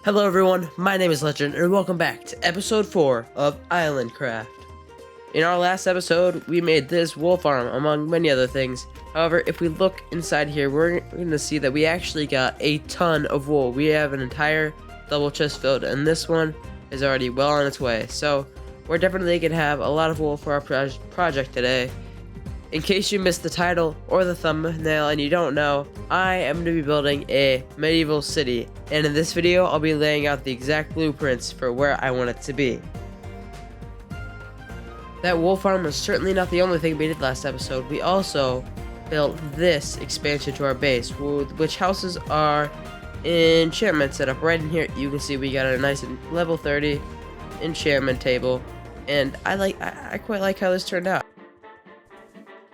Hello everyone, my name is Legend, and welcome back to episode 4 of Islandcraft. In our last episode, we made this wool farm, among many other things. However, if we look inside here, we're going to see that we actually got a ton of wool. We have an entire double chest filled, and this one is already well on its way. So, we're definitely going to have a lot of wool for our project today. In case you missed the title or the thumbnail and you don't know, I am going to be building a medieval city, and in this video I'll be laying out the exact blueprints for where I want it to be. That wool farm was certainly not the only thing we did last episode. We also built this expansion to our base, which houses our enchantment setup. Right in here you can see we got a nice level 30 enchantment table, and I quite like how this turned out.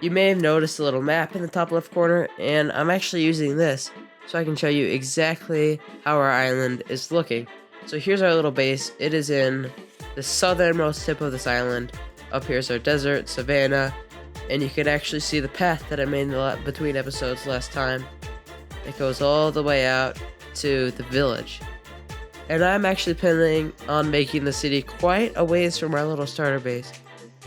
You may have noticed a little map in the top left corner, and I'm actually using this so I can show you exactly how our island is looking. So here's our little base. It is in the southernmost tip of this island. Up here is our desert, savanna, and you can actually see the path that I made between episodes last time. It goes all the way out to the village. And I'm actually planning on making the city quite a ways from our little starter base.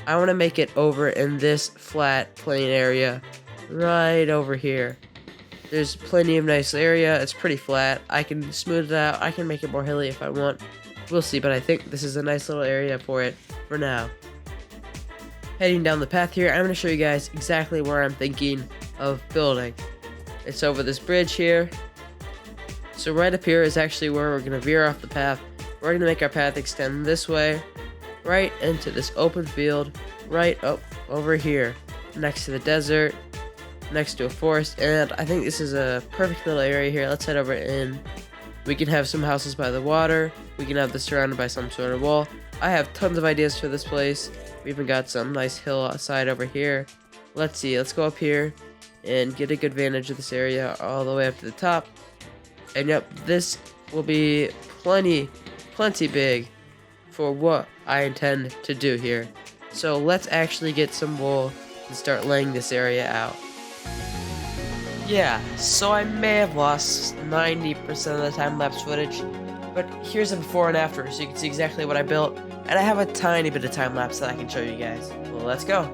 I want to make it over in this flat plain area right over here. There's plenty of nice area. It's pretty flat. I can smooth it out. I can make it more hilly if I want. We'll see, but I think this is a nice little area for it for now. Heading down the path here, I'm going to show you guys exactly where I'm thinking of building. It's over this bridge here. So right up here is actually where we're going to veer off the path. We're going to make our path extend this way, right into this open field, right up over here, next to the desert, next to a forest, and I think this is a perfect little area here. Let's head over in. We can have some houses by the water, we can have this surrounded by some sort of wall. I have tons of ideas for this place. We even got some nice hill outside over here. Let's see, let's go up here and get a good vantage of this area all the way up to the top. And yep, this will be plenty big for what I intend to do here. So let's actually get some wool and start laying this area out. Yeah, so I may have lost 90% of the time-lapse footage, but here's a before and after so you can see exactly what I built, and I have a tiny bit of time-lapse that I can show you guys. Well, let's go.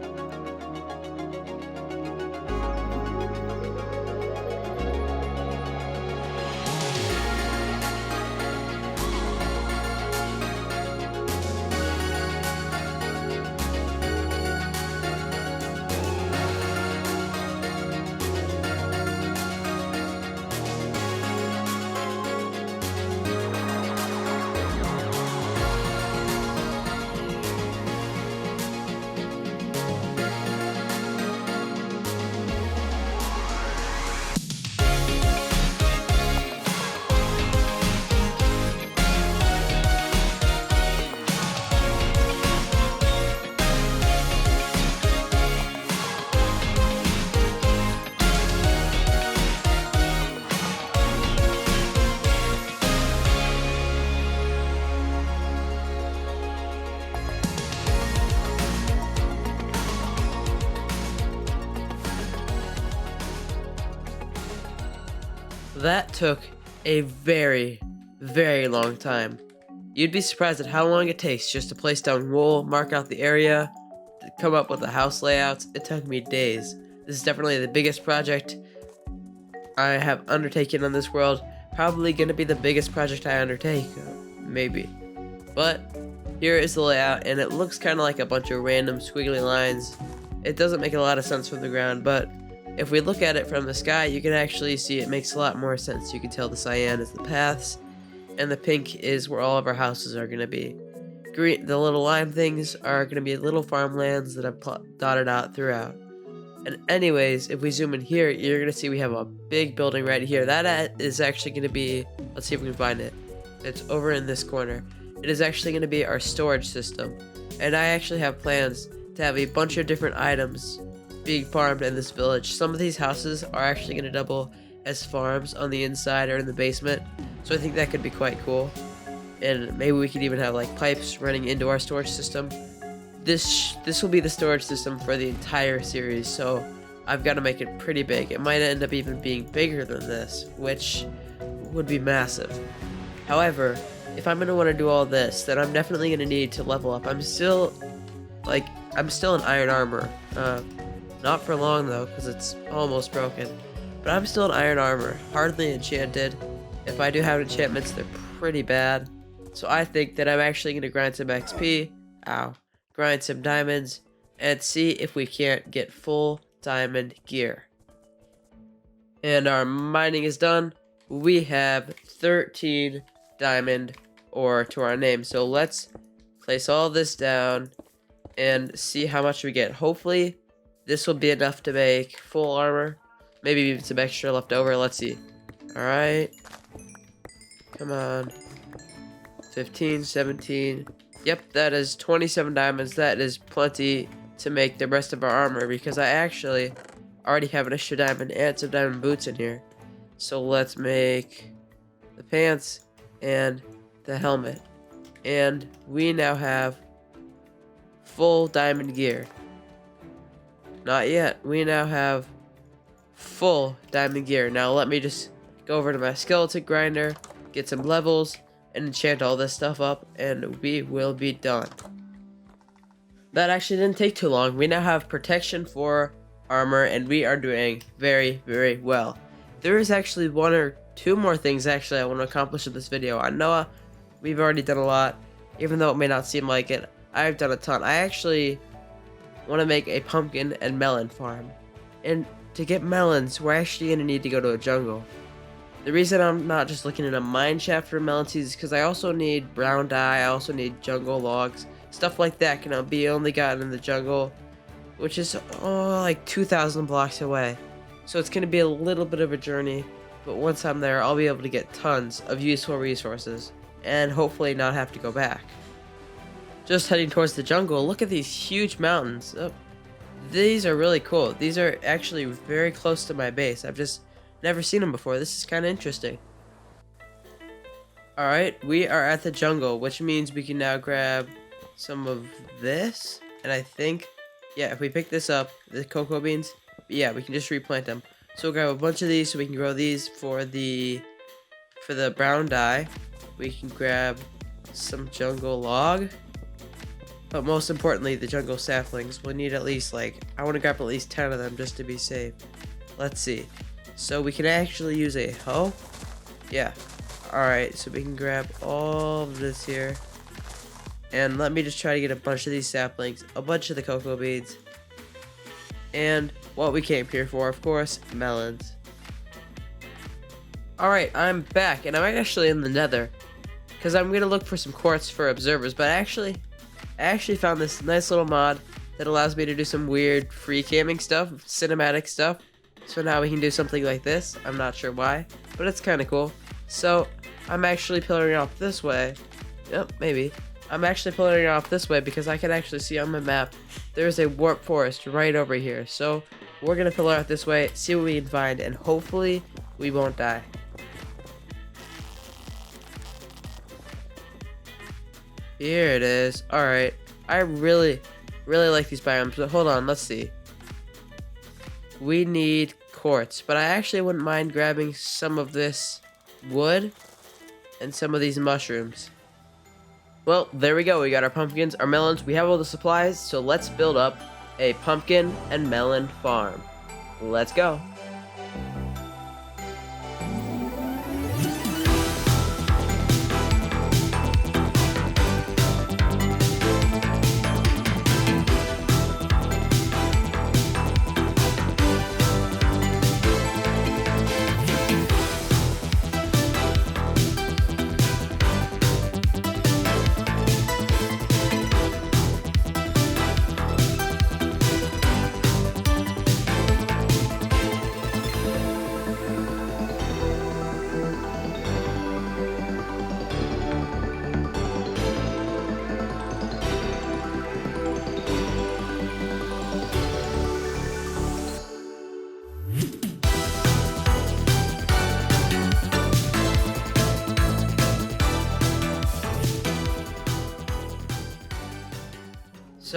That took a very long time. You'd be surprised at how long it takes just to place down wool, mark out the area, to come up with the house layouts. It took me days. This is definitely the biggest project I have undertaken on this world. Probably going to be the biggest project I undertake, maybe. But here is the layout, and it looks kind of like a bunch of random squiggly lines. It doesn't make a lot of sense from the ground, but if we look at it from the sky, you can actually see it makes a lot more sense. You can tell the cyan is the paths, and the pink is where all of our houses are going to be. Green, the little lime things are going to be little farmlands that I've dotted out throughout. And anyways, if we zoom in here, you're going to see we have a big building right here. That is actually going to be, let's see if we can find it. It's over in this corner. It is actually going to be our storage system. And I actually have plans to have a bunch of different items being farmed in this village. Some of these houses are actually going to double as farms on the inside or in the basement, so I think that could be quite cool. And maybe we could even have like pipes running into our storage system. This will be the storage system for the entire series, so I've got to make it pretty big. It might end up even being bigger than this, which would be massive. However, if I'm going to want to do all this, then I'm definitely going to need to level up. I'm still in iron armor. Not for long though, because it's almost broken. But I'm still in iron armor, hardly enchanted. If I do have enchantments, they're pretty bad. So I think that I'm actually going to grind some XP, grind some diamonds, and see if we can't get full diamond gear. And our mining is done. We have 13 diamond ore to our name. So let's place all this down and see how much we get. Hopefully this will be enough to make full armor. Maybe even some extra left over. Let's see. Alright. Come on. 15, 17. Yep, that is 27 diamonds. That is plenty to make the rest of our armor, because I actually already have an extra diamond and some diamond boots in here. So let's make the pants and the helmet. And we now have full diamond gear. Not yet. We now have full diamond gear. Now let me just go over to my skeleton grinder, get some levels, and enchant all this stuff up, and we will be done. That actually didn't take too long. We now have protection for armor, and we are doing very, very well. There is actually one or two more things actually I want to accomplish in this video. I know we've already done a lot, even though it may not seem like it. I've done a ton. I actually want to make a pumpkin and melon farm. And to get melons, we're actually going to need to go to a jungle. The reason I'm not just looking in a mine shaft for melon seeds is because I also need brown dye, I also need jungle logs. Stuff like that can be only gotten in the jungle, which is like 2,000 blocks away. So it's going to be a little bit of a journey, but once I'm there, I'll be able to get tons of useful resources and hopefully not have to go back. Just heading towards the jungle, look at these huge mountains. Oh, these are really cool. These are actually very close to my base. I've just never seen them before. This is kind of interesting. Alright, we are at the jungle, which means we can now grab some of this. And I think, yeah, if we pick this up, the cocoa beans, yeah, we can just replant them. So we'll grab a bunch of these so we can grow these for the brown dye. We can grab some jungle log. But most importantly, the jungle saplings. We'll need at least I want to grab at least 10 of them just to be safe. Let's see. So we can actually use a hoe. Yeah. Alright, so we can grab all of this here. And let me just try to get a bunch of these saplings, a bunch of the cocoa beans, and what we came here for, of course, melons. Alright, I'm back, and I'm actually in the nether, because I'm going to look for some quartz for observers, but I actually found this nice little mod that allows me to do some weird free camming stuff, cinematic stuff. So now we can do something like this. I'm not sure why, but it's kind of cool. So I'm actually pillaring off this way. Yep, maybe. I'm actually pillaring off this way because I can actually see on my map there's a warp forest right over here. So we're going to pillar out this way, see what we can find, and hopefully we won't die. Here it is. Alright. I really like these biomes, but hold on, let's see. We need quartz, but I actually wouldn't mind grabbing some of this wood and some of these mushrooms. Well, there we go. We got our pumpkins, our melons, we have all the supplies, so let's build up a pumpkin and melon farm. Let's go.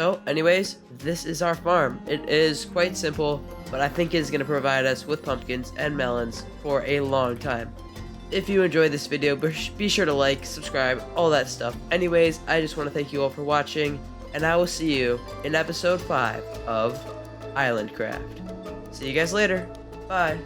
So anyways, this is our farm. It is quite simple, but I think it's going to provide us with pumpkins and melons for a long time. If you enjoyed this video, be sure to like, subscribe, all that stuff. Anyways, I just want to thank you all for watching, and I will see you in episode 5 of Islandcraft. See you guys later. Bye.